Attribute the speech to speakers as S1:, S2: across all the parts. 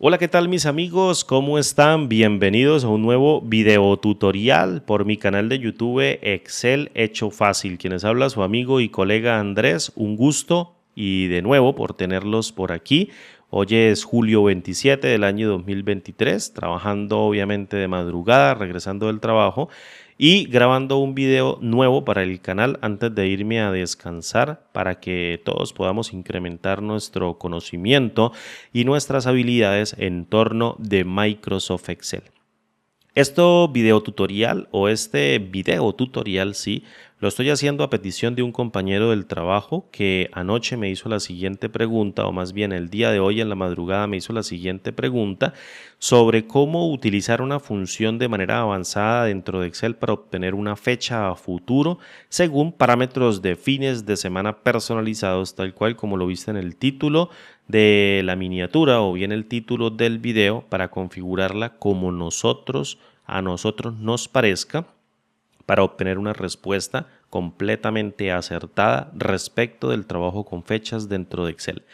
S1: Hola, ¿qué tal mis amigos? ¿Cómo están? Bienvenidos a un nuevo video tutorial por mi canal de YouTube Excel Hecho Fácil. Quienes habla su amigo y colega Andrés, un gusto y de nuevo por tenerlos por aquí. Hoy es julio 27 del año 2023, trabajando obviamente de madrugada, regresando del trabajo y grabando un video nuevo para el canal antes de irme a descansar para que todos podamos incrementar nuestro conocimiento y nuestras habilidades en torno de Microsoft Excel. Este video tutorial sí, lo estoy haciendo a petición de un compañero del trabajo que anoche me hizo la siguiente pregunta, o más bien el día de hoy en la madrugada me hizo la siguiente pregunta sobre cómo utilizar una función de manera avanzada dentro de Excel para obtener una fecha a futuro según parámetros de fines de semana personalizados, tal cual como lo viste en el título de la miniatura o bien el título del video, para configurarla como a nosotros nos parezca, para obtener una respuesta completamente acertada respecto del trabajo con fechas dentro de Excel.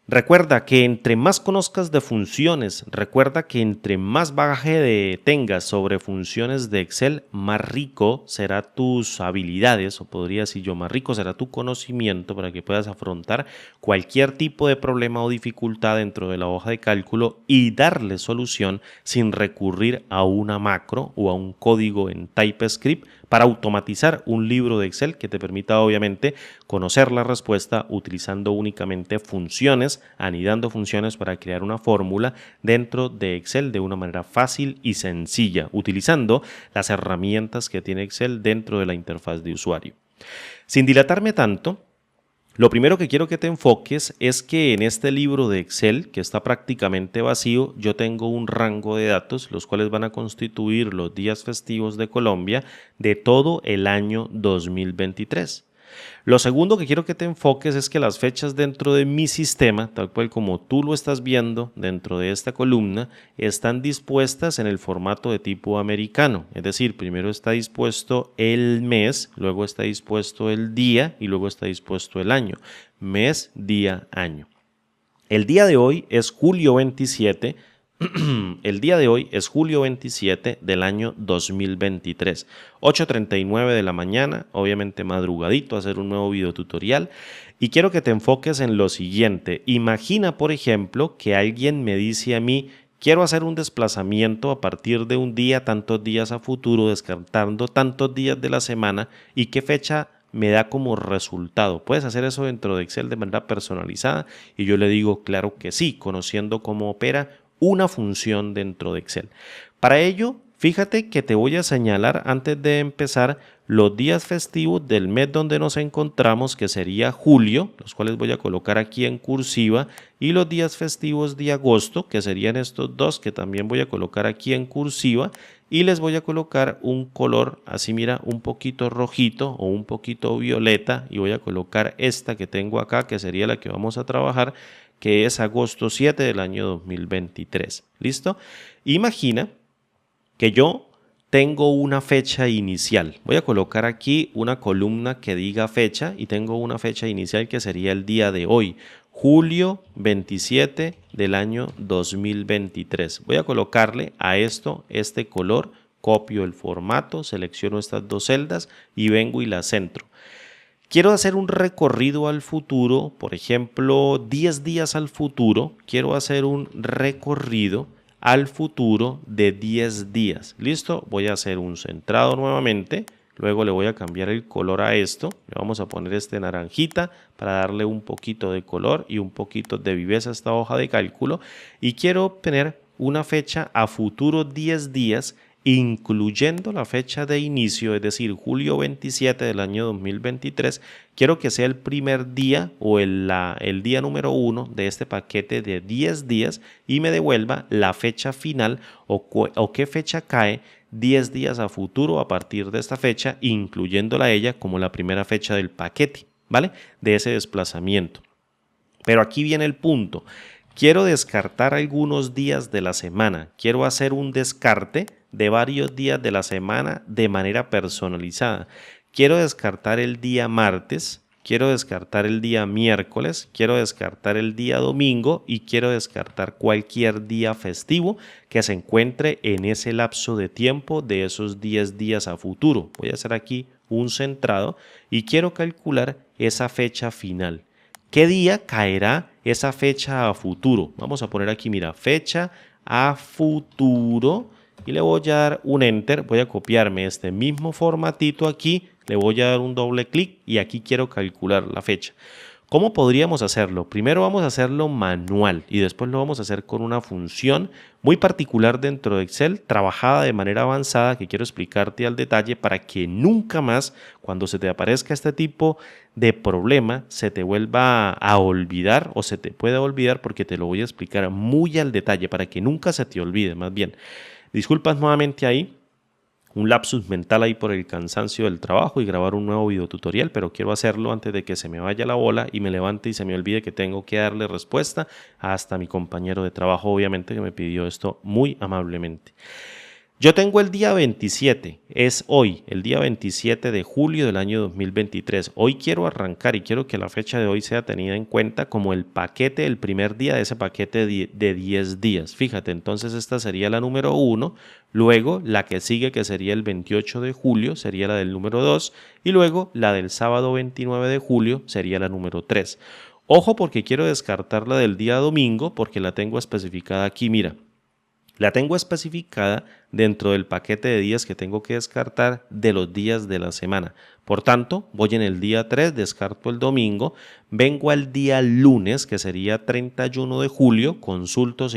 S1: Recuerda que entre más conozcas de funciones, recuerda que entre más bagaje tengas sobre funciones de Excel, más rico será tus habilidades, o podría decir yo, más rico será tu conocimiento para que puedas afrontar cualquier tipo de problema o dificultad dentro de la hoja de cálculo y darle solución sin recurrir a una macro o a un código en TypeScript para automatizar un libro de Excel que te permita obviamente conocer la respuesta utilizando únicamente funciones, anidando funciones para crear una fórmula dentro de Excel de una manera fácil y sencilla, utilizando las herramientas que tiene Excel dentro de la interfaz de usuario. Sin dilatarme tanto, lo primero que quiero que te enfoques es que en este libro de Excel, que está prácticamente vacío, yo tengo un rango de datos, los cuales van a constituir los días festivos de Colombia de todo el año 2023. Lo segundo que quiero que te enfoques es que las fechas dentro de mi sistema, tal cual como tú lo estás viendo dentro de esta columna, están dispuestas en el formato de tipo americano. Es decir, primero está dispuesto el mes, luego está dispuesto el día y luego está dispuesto el año. Mes, día, año. El día de hoy es julio 27. El día de hoy es julio 27 del año 2023, 8:39 de la mañana, obviamente madrugadito, a hacer un nuevo video tutorial, y quiero que te enfoques en lo siguiente. Imagina, por ejemplo, que alguien me dice a mí: quiero hacer un desplazamiento a partir de un día, tantos días a futuro, descartando tantos días de la semana, y qué fecha me da como resultado. Puedes hacer eso dentro de Excel de manera personalizada, y yo le digo claro que sí, conociendo cómo opera una función dentro de Excel. Para ello, fíjate que te voy a señalar antes de empezar los días festivos del mes donde nos encontramos, que sería julio, los cuales voy a colocar aquí en cursiva, y los días festivos de agosto, que serían estos dos, que también voy a colocar aquí en cursiva, y les voy a colocar un color así, mira, un poquito rojito o un poquito violeta, y voy a colocar esta que tengo acá, que sería la que vamos a trabajar, que es agosto 7 del año 2023. ¿Listo? Imagina que yo tengo una fecha inicial. Voy a colocar aquí una columna que diga fecha y tengo una fecha inicial que sería el día de hoy, julio 27 del año 2023. Voy a colocarle a esto este color, copio el formato, selecciono estas dos celdas y vengo y las centro. Quiero hacer un recorrido al futuro, por ejemplo, 10 días al futuro. Quiero hacer un recorrido al futuro de 10 días. ¿Listo? Voy a hacer un centrado nuevamente. Luego le voy a cambiar el color a esto. Le vamos a poner este naranjita para darle un poquito de color y un poquito de viveza a esta hoja de cálculo. Y quiero obtener una fecha a futuro 10 días, incluyendo la fecha de inicio, es decir, julio 27 del año 2023, quiero que sea el primer día o el día número 1 de este paquete de 10 días y me devuelva la fecha final o qué fecha cae 10 días a futuro a partir de esta fecha, incluyéndola a ella como la primera fecha del paquete, ¿vale? De ese desplazamiento. Pero aquí viene el punto. Quiero descartar algunos días de la semana. Quiero hacer un descarte de varios días de la semana de manera personalizada. Quiero descartar el día martes, quiero descartar el día miércoles, quiero descartar el día domingo y quiero descartar cualquier día festivo que se encuentre en ese lapso de tiempo de esos 10 días a futuro. Voy a hacer aquí un centrado y quiero calcular esa fecha final. ¿Qué día caerá esa fecha a futuro? Vamos a poner aquí, mira, fecha a futuro y le voy a dar un enter. Voy a copiarme este mismo formatito aquí, le voy a dar un doble clic y aquí quiero calcular la fecha. ¿Cómo podríamos hacerlo? Primero vamos a hacerlo manual y después lo vamos a hacer con una función muy particular dentro de Excel, trabajada de manera avanzada, que quiero explicarte al detalle para que nunca más, cuando se te aparezca este tipo de problema, se te vuelva a olvidar o se te pueda olvidar, porque te lo voy a explicar muy al detalle para que nunca se te olvide. Más bien, disculpas nuevamente ahí. Un lapsus mental ahí por el cansancio del trabajo y grabar un nuevo video tutorial, pero quiero hacerlo antes de que se me vaya la bola y me levante y se me olvide que tengo que darle respuesta hasta mi compañero de trabajo, obviamente, que me pidió esto muy amablemente. Yo tengo el día 27, es hoy, el día 27 de julio del año 2023. Hoy quiero arrancar y quiero que la fecha de hoy sea tenida en cuenta como el paquete, el primer día de ese paquete de 10 días. Fíjate, entonces esta sería la número 1, luego la que sigue, que sería el 28 de julio, sería la del número 2, y luego la del sábado 29 de julio sería la número 3. Ojo, porque quiero descartar la del día domingo porque la tengo especificada aquí, mira. La tengo especificada dentro del paquete de días que tengo que descartar de los días de la semana. Por tanto, voy en el día 3, descarto el domingo, vengo al día lunes, que sería 31 de julio, consulto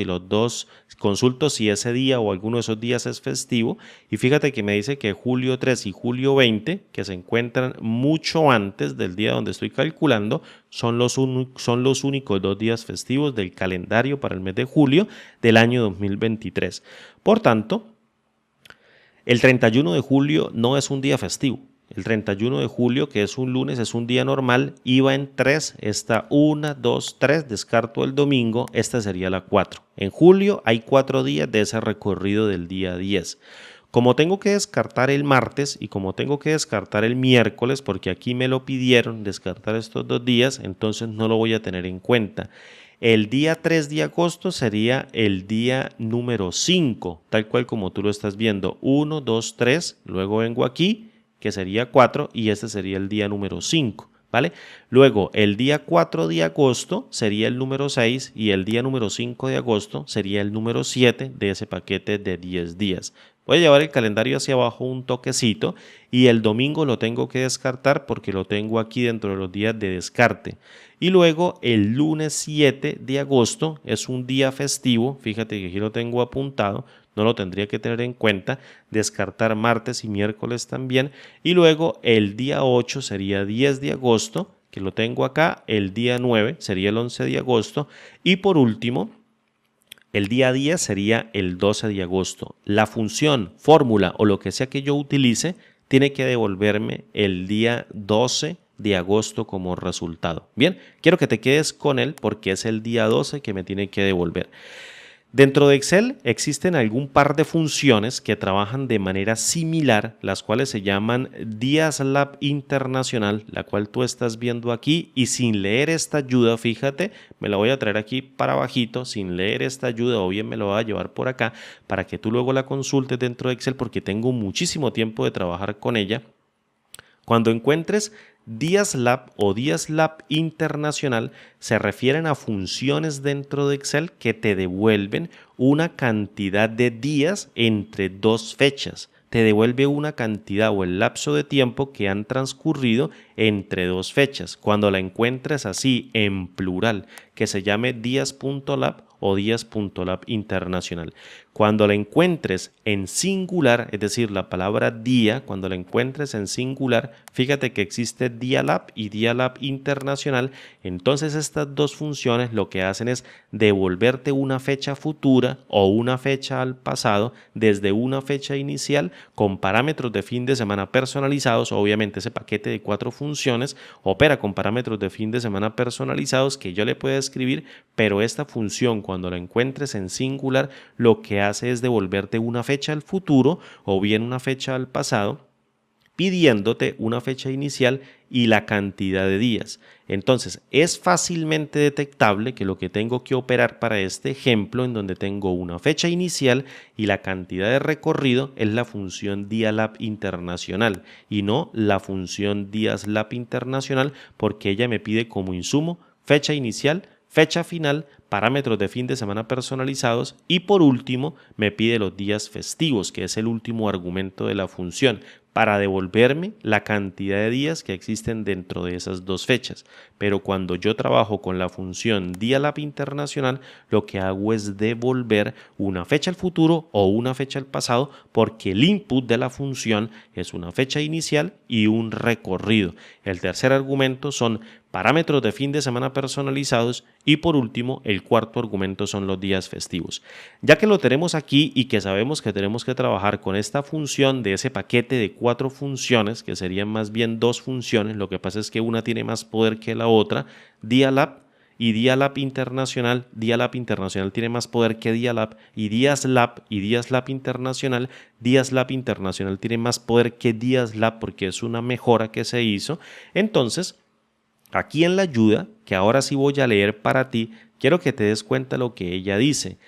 S1: si ese día o alguno de esos días es festivo, y fíjate que me dice que julio 3 y julio 20, que se encuentran mucho antes del día donde estoy calculando, son los únicos 2 días festivos del calendario para el mes de julio del año 2023. Por tanto, el 31 de julio no es un día festivo. El 31 de julio, que es un lunes, es un día normal, iba en 3, está 1, 2, 3, descarto el domingo, esta sería la 4. En julio hay 4 días de ese recorrido del día 10. Como tengo que descartar el martes y como tengo que descartar el miércoles, porque aquí me lo pidieron descartar estos 2 días, entonces no lo voy a tener en cuenta. El día 3 de agosto sería el día número 5, tal cual como tú lo estás viendo. 1, 2, 3, luego vengo aquí, que sería 4, y este sería el día número 5, ¿vale? Luego, el día 4 de agosto sería el número 6 y el día número 5 de agosto sería el número 7 de ese paquete de 10 días. Voy a llevar el calendario hacia abajo un toquecito y el domingo lo tengo que descartar porque lo tengo aquí dentro de los días de descarte. Y luego el lunes 7 de agosto es un día festivo, fíjate que aquí lo tengo apuntado, no lo tendría que tener en cuenta, descartar martes y miércoles también. Y luego el día 8 sería 10 de agosto, que lo tengo acá, el día 9 sería el 11 de agosto y por último, el día 10 sería el 12 de agosto. La función, fórmula o lo que sea que yo utilice tiene que devolverme el día 12 de agosto como resultado. Bien, quiero que te quedes con él porque es el día 12 que me tiene que devolver. Dentro de Excel existen algún par de funciones que trabajan de manera similar, las cuales se llaman DIASLab Internacional, la cual tú estás viendo aquí, y sin leer esta ayuda, fíjate, me la voy a traer aquí para abajito, sin leer esta ayuda, o bien me lo voy a llevar por acá para que tú luego la consultes dentro de Excel porque tengo muchísimo tiempo de trabajar con ella. Cuando encuentres DIASLab o DIASLab Internacional, se refieren a funciones dentro de Excel que te devuelven una cantidad de días entre dos fechas. Te devuelve una cantidad o el lapso de tiempo que han transcurrido entre dos fechas. Cuando la encuentres así en plural, que se llame días.lab o días.lab internacional. Cuando la encuentres en singular, es decir, la palabra día, cuando la encuentres en singular, fíjate que existe DIALab y DIALab internacional. Entonces estas dos funciones lo que hacen es devolverte una fecha futura o una fecha al pasado desde una fecha inicial con parámetros de fin de semana personalizados. Obviamente ese paquete de 4 funciones opera con parámetros de fin de semana personalizados que yo le puedo escribir, pero esta función cuando la encuentres en singular lo que hace es devolverte una fecha al futuro o bien una fecha al pasado pidiéndote una fecha inicial y la cantidad de días. Entonces, es fácilmente detectable que lo que tengo que operar para este ejemplo, en donde tengo una fecha inicial y la cantidad de recorrido, es la función DIALAP internacional y no la función DIASLAP internacional, porque ella me pide como insumo fecha inicial, fecha final, parámetros de fin de semana personalizados y por último me pide los días festivos, que es el último argumento de la función, para devolverme la cantidad de días que existen dentro de esas dos fechas. Pero cuando yo trabajo con la función DIALAP internacional, lo que hago es devolver una fecha al futuro o una fecha al pasado, porque el input de la función es una fecha inicial y un recorrido. El tercer argumento son parámetros de fin de semana personalizados y por último el cuarto argumento son los días festivos. Ya que lo tenemos aquí y que sabemos que tenemos que trabajar con esta función de ese paquete de 4 funciones, que serían más bien 2 funciones, lo que pasa es que una tiene más poder que la otra, DIALAP y DIALAP internacional. DIALAP internacional tiene más poder que DIALAP y DIASLAP internacional. DIASLAP internacional tiene más poder que DIASLAP porque es una mejora que se hizo. Entonces, aquí en la ayuda, que ahora sí voy a leer para ti, quiero que te des cuenta lo que ella dice.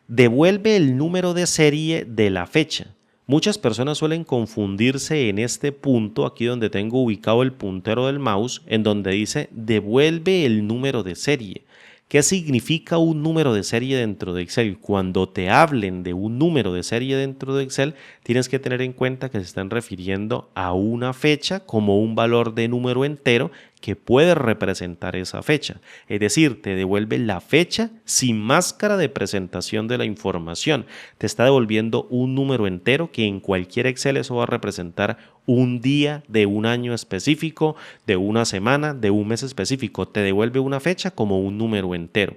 S1: Devuelve el número de serie de la fecha. Muchas personas suelen confundirse en este punto, aquí donde tengo ubicado el puntero del mouse, en donde dice devuelve el número de serie. ¿Qué significa un número de serie dentro de Excel? Cuando te hablen de un número de serie dentro de Excel, tienes que tener en cuenta que se están refiriendo a una fecha como un valor de número entero que puede representar esa fecha. Es decir, te devuelve la fecha sin máscara de presentación de la información. Te está devolviendo un número entero que en cualquier Excel eso va a representar un día de un año específico, de una semana, de un mes específico. Te devuelve una fecha como un número entero.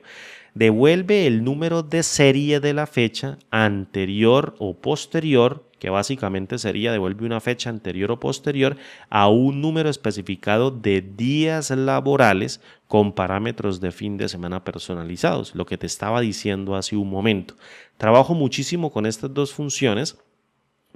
S1: Devuelve el número de serie de la fecha anterior o posterior, que básicamente sería devuelve una fecha anterior o posterior a un número especificado de días laborales con parámetros de fin de semana personalizados, lo que te estaba diciendo hace un momento. Trabajo muchísimo con estas dos funciones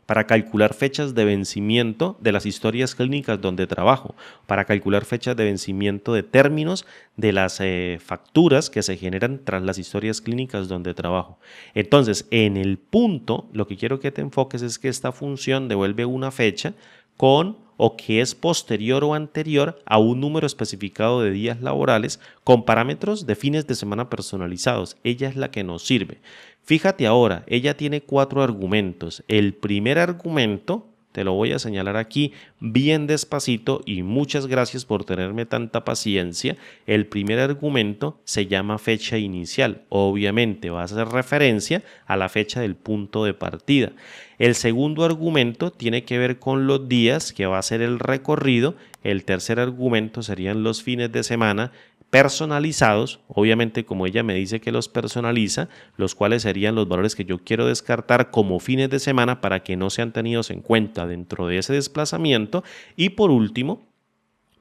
S1: para calcular fechas de vencimiento de las historias clínicas donde trabajo, para calcular fechas de vencimiento de términos de las facturas que se generan tras las historias clínicas donde trabajo. Entonces, en el punto, lo que quiero que te enfoques es que esta función devuelve una fecha con o que es posterior o anterior a un número especificado de días laborales con parámetros de fines de semana personalizados. Ella es la que nos sirve. Fíjate ahora, ella tiene 4 argumentos. El primer argumento, te lo voy a señalar aquí bien despacito y muchas gracias por tenerme tanta paciencia. El primer argumento se llama fecha inicial. Obviamente va a hacer referencia a la fecha del punto de partida. El segundo argumento tiene que ver con los días, que va a ser el recorrido. El tercer argumento serían los fines de semana personalizados, obviamente como ella me dice que los personaliza, los cuales serían los valores que yo quiero descartar como fines de semana para que no sean tenidos en cuenta dentro de ese desplazamiento. Y por último,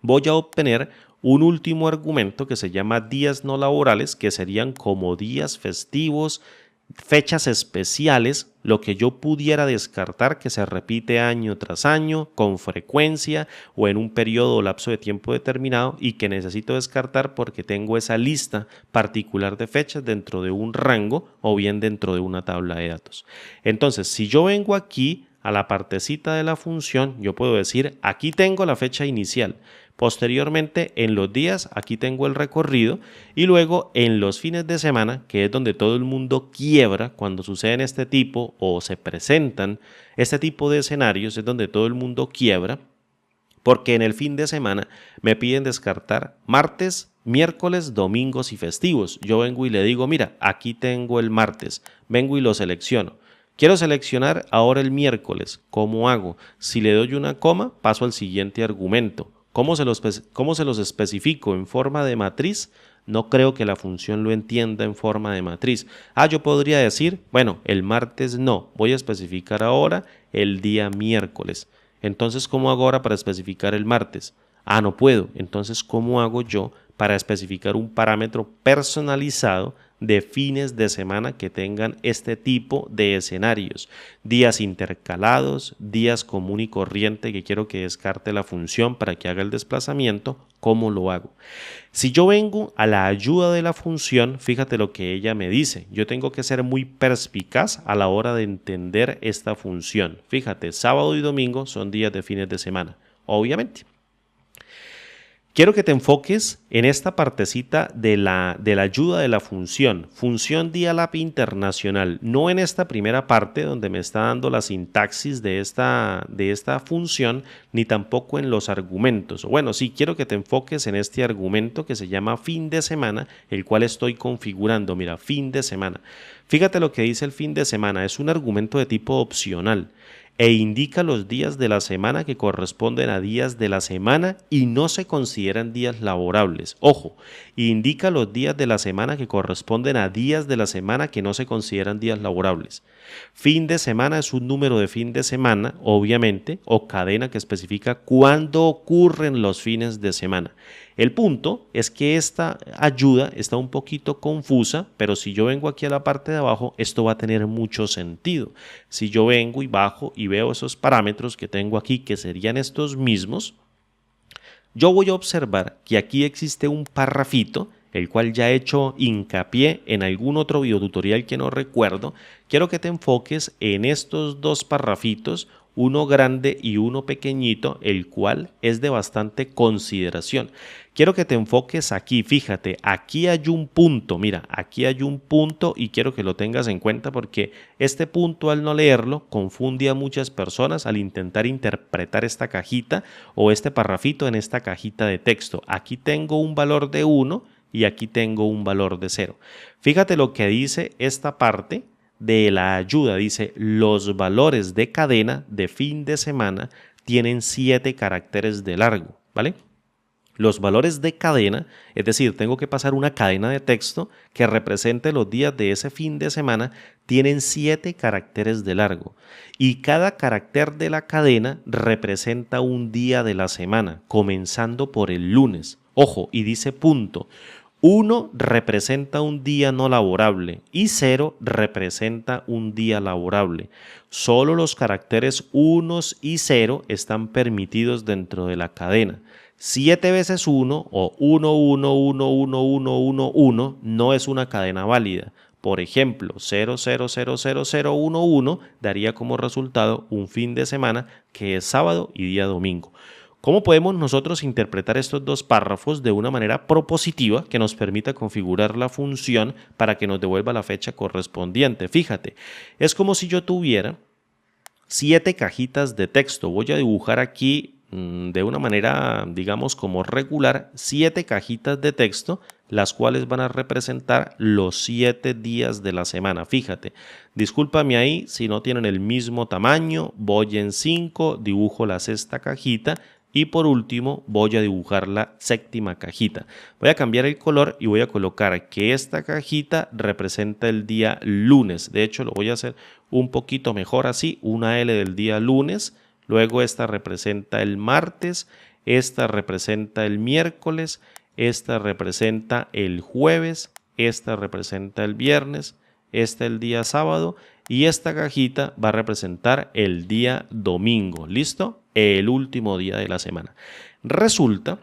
S1: voy a obtener un último argumento que se llama días no laborales, que serían como días festivos, fechas especiales, lo que yo pudiera descartar que se repite año tras año con frecuencia o en un periodo o lapso de tiempo determinado y que necesito descartar porque tengo esa lista particular de fechas dentro de un rango o bien dentro de una tabla de datos. Entonces, si yo vengo aquí a la partecita de la función, yo puedo decir aquí tengo la fecha inicial. Posteriormente, en los días, aquí tengo el recorrido y luego en los fines de semana, que es donde todo el mundo quiebra cuando suceden este tipo o se presentan este tipo de escenarios, es donde todo el mundo quiebra, porque en el fin de semana me piden descartar martes, miércoles, domingos y festivos. Yo vengo y le digo, mira, aquí tengo el martes, vengo y lo selecciono. Quiero seleccionar ahora el miércoles. ¿Cómo hago? Si le doy una coma, paso al siguiente argumento. ¿Cómo se los especifico? ¿En forma de matriz? No creo que la función lo entienda en forma de matriz. Yo podría decir, bueno, el martes no. Voy a especificar ahora el día miércoles. Entonces, ¿cómo hago ahora para especificar el martes? No puedo. Entonces, ¿cómo hago yo para especificar un parámetro personalizado de fines de semana que tengan este tipo de escenarios. Días intercalados, días común y corriente que quiero que descarte la función para que haga el desplazamiento. ¿Cómo lo hago? Si yo vengo a la ayuda de la función, fíjate lo que ella me dice. Yo tengo que ser muy perspicaz a la hora de entender esta función. Fíjate, sábado y domingo son días de fines de semana, obviamente. Quiero que te enfoques en esta partecita de la ayuda de la función día-lap internacional, no en esta primera parte donde me está dando la sintaxis de esta función, ni tampoco en los argumentos. Bueno, sí, quiero que te enfoques en este argumento que se llama fin de semana, el cual estoy configurando. Mira, fin de semana. Fíjate lo que dice el fin de semana, es un argumento de tipo opcional e indica los días de la semana que corresponden a días de la semana y no se consideran días laborables. Ojo, indica los días de la semana que corresponden a días de la semana que no se consideran días laborables. Fin de semana es un número de fin de semana, obviamente, o cadena que especifica cuándo ocurren los fines de semana. El punto es que esta ayuda está un poquito confusa, pero si yo vengo aquí a la parte de abajo, esto va a tener mucho sentido. Si yo vengo y bajo y veo esos parámetros que tengo aquí, que serían estos mismos, yo voy a observar que aquí existe un parrafito, el cual ya he hecho hincapié en algún otro videotutorial que no recuerdo. Quiero que te enfoques en estos dos parrafitos, uno grande y uno pequeñito, el cual es de bastante consideración. Quiero que te enfoques aquí, fíjate, aquí hay un punto, mira, aquí hay un punto y quiero que lo tengas en cuenta porque este punto al no leerlo confunde a muchas personas al intentar interpretar esta cajita o este parrafito en esta cajita de texto. Aquí tengo un valor de 1 y aquí tengo un valor de 0. Fíjate lo que dice esta parte de la ayuda, dice los valores de cadena de fin de semana tienen 7 caracteres de largo, ¿vale? Los valores de cadena, es decir, tengo que pasar una cadena de texto que represente los días de ese fin de semana, tienen 7 caracteres de largo y cada carácter de la cadena representa un día de la semana, comenzando por el lunes. Ojo, y dice punto. 1 representa un día no laborable y 0 representa un día laborable. Solo los caracteres 1 y 0 están permitidos dentro de la cadena. 7 veces 1 o 1, 1, 1, 1, 1, 1, 1 no es una cadena válida. Por ejemplo, 0, 0, 0, 0, 0, 1, 1 daría como resultado un fin de semana que es sábado y día domingo. ¿Cómo podemos nosotros interpretar estos dos párrafos de una manera propositiva que nos permita configurar la función para que nos devuelva la fecha correspondiente? Fíjate, es como si yo tuviera 7 cajitas de texto. Voy a dibujar aquí de una manera, digamos, como regular, 7 cajitas de texto, las cuales van a representar los 7 días de la semana. Fíjate, discúlpame ahí si no tienen el mismo tamaño, voy en 5, dibujo la sexta cajita y por último voy a dibujar la séptima cajita. Voy a cambiar el color y voy a colocar que esta cajita representa el día lunes. De hecho, lo voy a hacer un poquito mejor así, una L del día lunes. Luego esta representa el martes, esta representa el miércoles, esta representa el jueves, esta representa el viernes, esta el día sábado y esta cajita va a representar el día domingo. ¿Listo? El último día de la semana. Resulta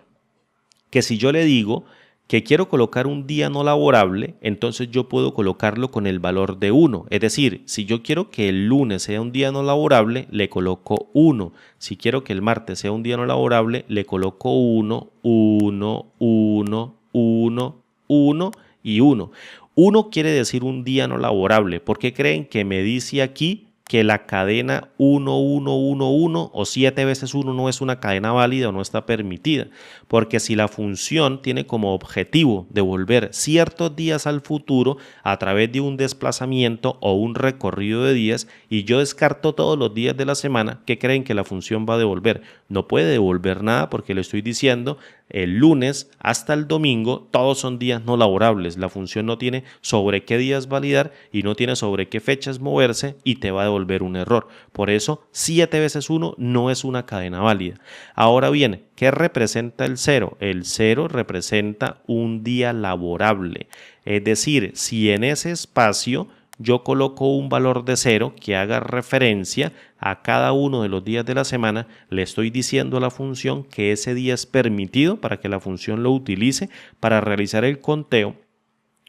S1: que si yo le digo que quiero colocar un día no laborable, entonces yo puedo colocarlo con el valor de 1. Es decir, si yo quiero que el lunes sea un día no laborable, le coloco 1. Si quiero que el martes sea un día no laborable, le coloco 1, 1, 1, 1, 1 y 1. 1 quiere decir un día no laborable. ¿Por qué creen que me dice aquí que la cadena 1, 1, 1, 1 o 7 veces 1 no es una cadena válida o no está permitida? Porque si la función tiene como objetivo devolver ciertos días al futuro a través de un desplazamiento o un recorrido de días y yo descarto todos los días de la semana, ¿qué creen que la función va a devolver? No puede devolver nada porque le estoy diciendo el lunes hasta el domingo todos son días no laborables. La función no tiene sobre qué días validar y no tiene sobre qué fechas moverse y te va a devolver devolver un error. Por eso 7 veces 1 no es una cadena válida. Ahora bien, ¿qué representa el 0? El 0 representa un día laborable. Es decir, si en ese espacio yo coloco un valor de 0 que haga referencia a cada uno de los días de la semana, le estoy diciendo a la función que ese día es permitido para que la función lo utilice para realizar el conteo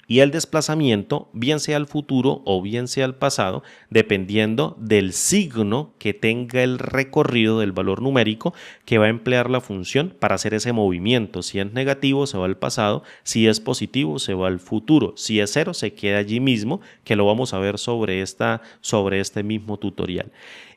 S1: y el desplazamiento, bien sea al futuro o bien sea al pasado, dependiendo del signo que tenga el recorrido del valor numérico que va a emplear la función para hacer ese movimiento. Si es negativo, se va al pasado; si es positivo, se va al futuro; si es 0, se queda allí mismo, que lo vamos a ver sobre este mismo tutorial.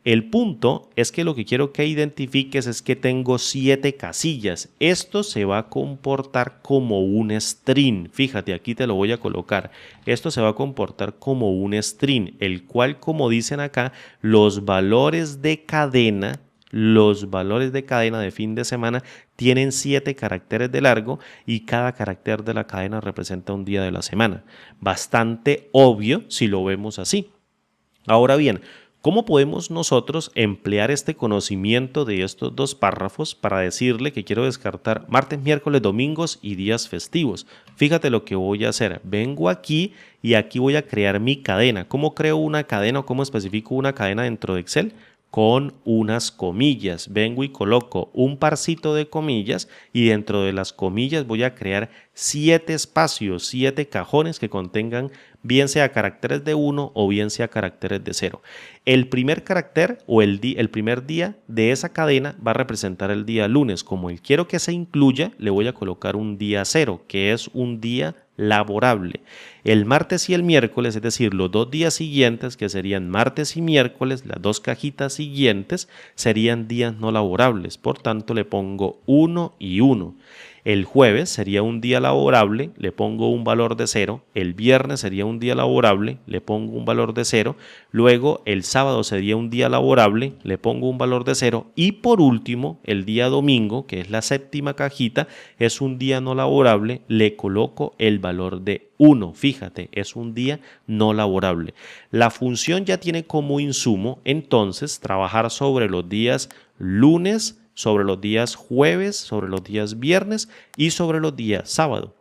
S1: El punto es que lo que quiero que identifiques es que tengo 7 casillas. Esto se va a comportar como un string. Fíjate, aquí te lo voy a colocar. Esto se va a comportar como un string, el cual, como dicen acá, los valores de cadena de fin de semana tienen 7 caracteres de largo y cada carácter de la cadena representa un día de la semana. Bastante obvio si lo vemos así. Ahora bien, ¿cómo podemos nosotros emplear este conocimiento de estos dos párrafos para decirle que quiero descartar martes, miércoles, domingos y días festivos? Fíjate lo que voy a hacer. Vengo aquí y aquí voy a crear mi cadena. ¿Cómo creo una cadena o cómo especifico una cadena dentro de Excel? Con unas comillas. Vengo y coloco un parcito de comillas y dentro de las comillas voy a crear 7 espacios, 7 cajones que contengan bien sea caracteres de 1 o bien sea caracteres de 0. El primer carácter o el primer día de esa cadena va a representar el día lunes. Como quiero que se incluya, le voy a colocar un día 0, que es un día laborable. El martes y el miércoles, es decir, los 2 días siguientes, que serían martes y miércoles, las 2 cajitas siguientes serían días no laborables. Por tanto, le pongo 1 y 1. El jueves sería un día laborable, le pongo un valor de 0. El viernes sería un día laborable, le pongo un valor de 0. Luego el sábado sería un día laborable, le pongo un valor de 0. Y por último, el día domingo, que es la 7ª cajita, es un día no laborable, le coloco el valor de 1. Fíjate, es un día no laborable. La función ya tiene como insumo entonces trabajar sobre los días lunes, sobre los días jueves, sobre los días viernes y sobre los días sábado.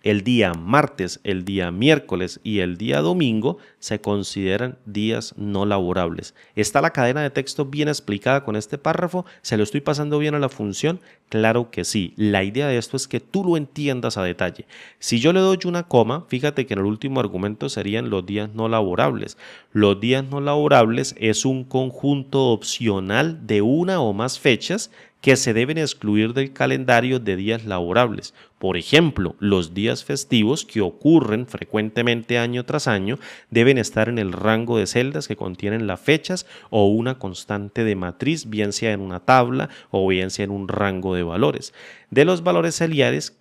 S1: El día martes, el día miércoles y el día domingo se consideran días no laborables. ¿Está la cadena de texto bien explicada con este párrafo? ¿Se lo estoy pasando bien a la función? Claro que sí. La idea de esto es que tú lo entiendas a detalle. Si yo le doy una coma, fíjate que en el último argumento serían los días no laborables. Los días no laborables es un conjunto opcional de una o más fechas que se deben excluir del calendario de días laborables. Por ejemplo, los días festivos, que ocurren frecuentemente año tras año, deben estar en el rango de celdas que contienen las fechas o una constante de matriz, bien sea en una tabla o bien sea en un rango de valores. De los valores seriales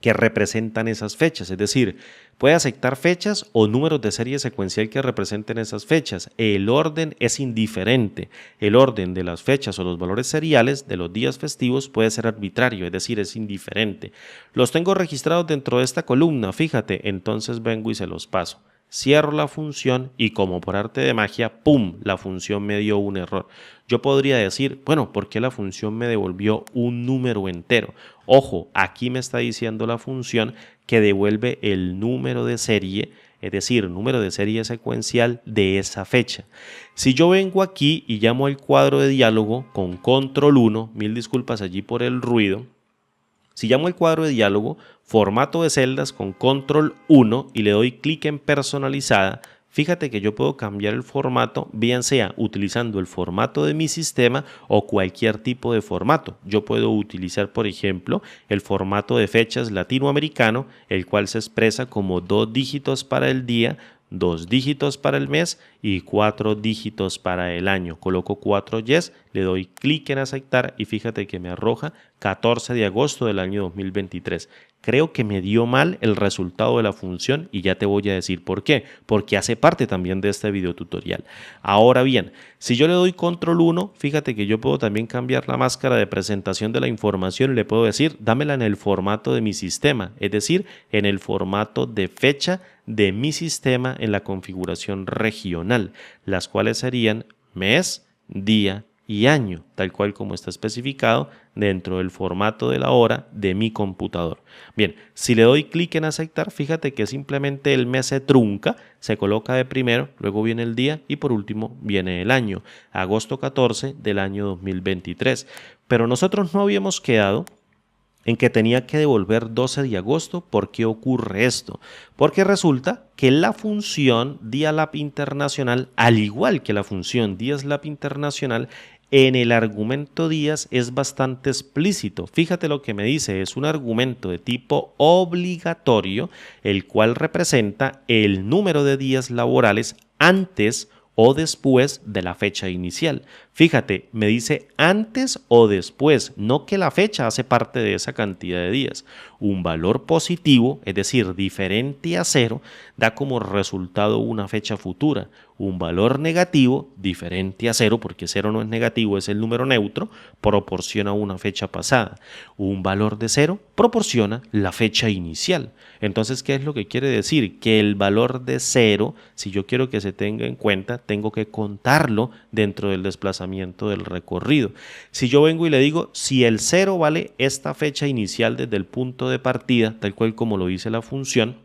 S1: que representan esas fechas, es decir, puede aceptar fechas o números de serie secuencial que representen esas fechas. El orden es indiferente. El orden de las fechas o los valores seriales de los días festivos puede ser arbitrario, es decir, es indiferente. Los tengo registrados dentro de esta columna, fíjate, entonces vengo y se los paso. Cierro la función y como por arte de magia, ¡pum!, la función me dio un error. Yo podría decir, bueno, ¿por qué la función me devolvió un número entero? Ojo, aquí me está diciendo la función que devuelve el número de serie, es decir, número de serie secuencial de esa fecha. Si yo vengo aquí y llamo al cuadro de diálogo con control 1, mil disculpas allí por el ruido. Si llamo el cuadro de diálogo, formato de celdas con control 1 y le doy clic en personalizada, fíjate que yo puedo cambiar el formato, bien sea utilizando el formato de mi sistema o cualquier tipo de formato. Yo puedo utilizar, por ejemplo, el formato de fechas latinoamericano, el cual se expresa como 2 dígitos para el día, 2 dígitos para el mes y 4 dígitos para el año. Coloco 4 yes, le doy clic en aceptar y fíjate que me arroja 14 de agosto del año 2023. creo que me dio mal el resultado de la función y ya te voy a decir por qué, porque hace parte también de este video tutorial. Ahora bien, si yo le doy control 1, fíjate que yo puedo también cambiar la máscara de presentación de la información y le puedo decir, dámela en el formato de mi sistema, es decir, en el formato de fecha de mi sistema en la configuración regional, las cuales serían mes, día y año, tal cual como está especificado dentro del formato de la hora de mi computador. Bien, si le doy clic en aceptar, fíjate que simplemente el mes se trunca, se coloca de primero, luego viene el día y por último viene el año, agosto 14 del año 2023. Pero nosotros no habíamos quedado en que tenía que devolver 12 de agosto. ¿Por qué ocurre esto? Porque resulta que la función DIALAP Internacional, al igual que la función DIASLAP Internacional, en el argumento días es bastante explícito. Fíjate lo que me dice, es un argumento de tipo obligatorio, el cual representa el número de días laborales antes o después de la fecha inicial. Fíjate, me dice antes o después, no que la fecha hace parte de esa cantidad de días. Un valor positivo, es decir, diferente a 0, da como resultado una fecha futura. Un valor negativo, diferente a 0, porque 0 no es negativo, es el número neutro, proporciona una fecha pasada. Un valor de 0 proporciona la fecha inicial. Entonces, ¿qué es lo que quiere decir? Que el valor de 0, si yo quiero que se tenga en cuenta, tengo que contarlo dentro del desplazamiento del recorrido. Si yo vengo y le digo, si el 0 vale esta fecha inicial desde el punto de partida, tal cual como lo dice la función,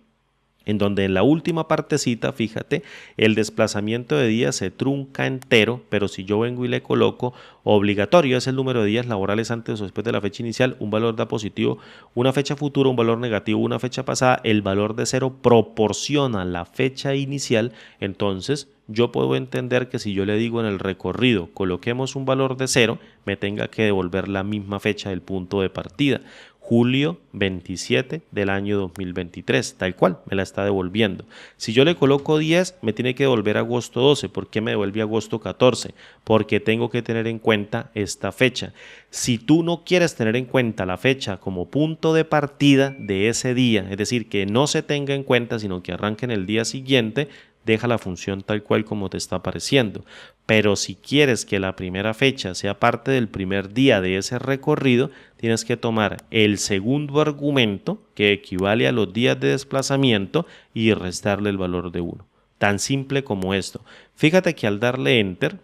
S1: en donde en la última partecita, fíjate, el desplazamiento de días se trunca entero, pero si yo vengo y le coloco obligatorio, es el número de días laborales antes o después de la fecha inicial, un valor da positivo, una fecha futura, un valor negativo, una fecha pasada, el valor de 0 proporciona la fecha inicial, entonces yo puedo entender que si yo le digo en el recorrido, coloquemos un valor de 0, me tenga que devolver la misma fecha del punto de partida. Julio 27 del año 2023, tal cual, me la está devolviendo. Si yo le coloco 10, me tiene que devolver agosto 12. ¿Por qué me devuelve agosto 14? Porque tengo que tener en cuenta esta fecha. Si tú no quieres tener en cuenta la fecha como punto de partida de ese día, es decir, que no se tenga en cuenta, sino que arranque en el día siguiente, deja la función tal cual como te está apareciendo. Pero si quieres que la primera fecha sea parte del primer día de ese recorrido, tienes que tomar el segundo argumento, que equivale a los días de desplazamiento, y restarle el valor de 1. Tan simple como esto. Fíjate que al darle Enter,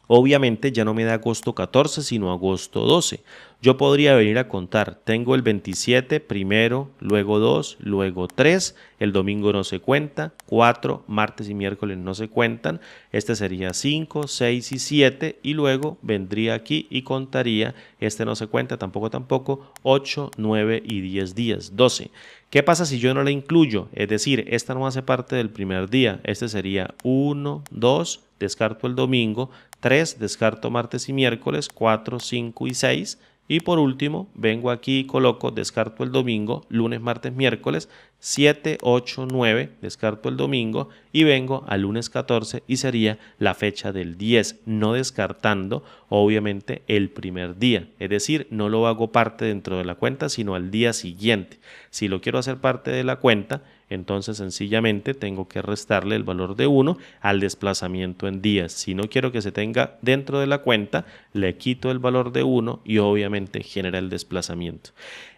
S1: obviamente ya no me da agosto 14, sino agosto 12. Yo podría venir a contar, tengo el 27, primero, luego 2, luego 3, el domingo no se cuenta, 4, martes y miércoles no se cuentan, este sería 5, 6 y 7, y luego vendría aquí y contaría, este no se cuenta, tampoco, 8, 9 y 10 días, 12. ¿Qué pasa si yo no la incluyo? Es decir, esta no hace parte del primer día, este sería 1, 2, descarto el domingo, 3, descarto martes y miércoles, 4, 5 y 6, y por último vengo aquí y coloco, descarto el domingo, lunes, martes, miércoles, 7, 8, 9, descarto el domingo y vengo al lunes 14 y sería la fecha del 10, no descartando obviamente el primer día, es decir, no lo hago parte dentro de la cuenta sino al día siguiente. Si lo quiero hacer parte de la cuenta, entonces sencillamente tengo que restarle el valor de 1 al desplazamiento en días. Si no quiero que se tenga dentro de la cuenta, le quito el valor de 1 y obviamente genera el desplazamiento.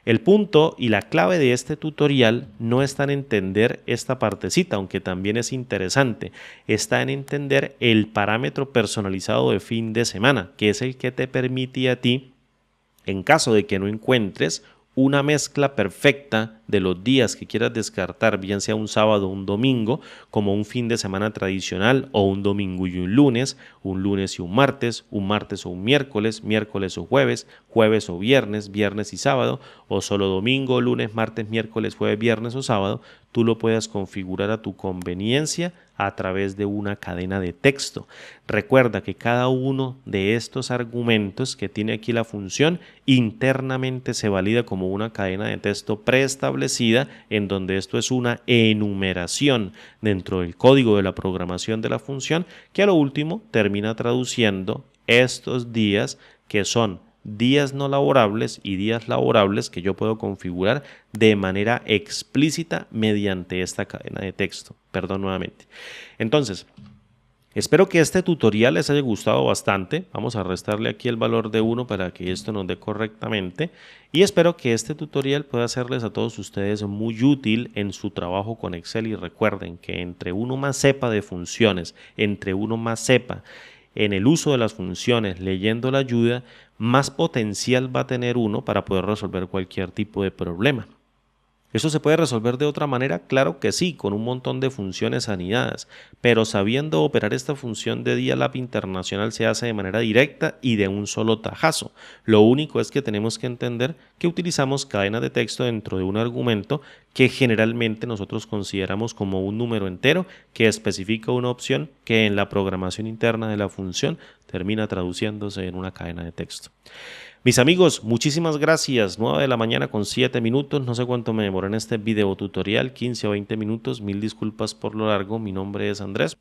S1: El punto y la clave de este tutorial no está en entender esta partecita, aunque también es interesante, está en entender el parámetro personalizado de fin de semana, que es el que te permite a ti, en caso de que no encuentres una mezcla perfecta de los días que quieras descartar, bien sea un sábado o un domingo, como un fin de semana tradicional o un domingo y un lunes y un martes o un miércoles, miércoles o jueves, jueves o viernes, viernes y sábado, o solo domingo, lunes, martes, miércoles, jueves, viernes o sábado, tú lo puedas configurar a tu conveniencia a través de una cadena de texto. Recuerda que cada uno de estos argumentos que tiene aquí la función internamente se valida como una cadena de texto preestablecida, en donde esto es una enumeración dentro del código de la programación de la función, que a lo último termina traduciendo estos días, que son días no laborables y días laborables que yo puedo configurar de manera explícita mediante esta cadena de texto. Perdón nuevamente. Entonces, espero que este tutorial les haya gustado bastante. Vamos a restarle aquí el valor de 1 para que esto nos dé correctamente. Y espero que este tutorial pueda serles a todos ustedes muy útil en su trabajo con Excel. Y recuerden que entre uno más sepa de funciones, entre uno más sepa en el uso de las funciones, leyendo la ayuda, más potencial va a tener uno para poder resolver cualquier tipo de problema. ¿Eso se puede resolver de otra manera? Claro que sí, con un montón de funciones anidadas, pero sabiendo operar esta función de DIALAP internacional se hace de manera directa y de un solo tajazo. Lo único es que tenemos que entender que utilizamos cadenas de texto dentro de un argumento que generalmente nosotros consideramos como un número entero que especifica una opción que en la programación interna de la función termina traduciéndose en una cadena de texto. Mis amigos, muchísimas gracias. 9 de la mañana con 7 minutos. No sé cuánto me demoré en este video tutorial, 15 o 20 minutos. Mil disculpas por lo largo. Mi nombre es Andrés.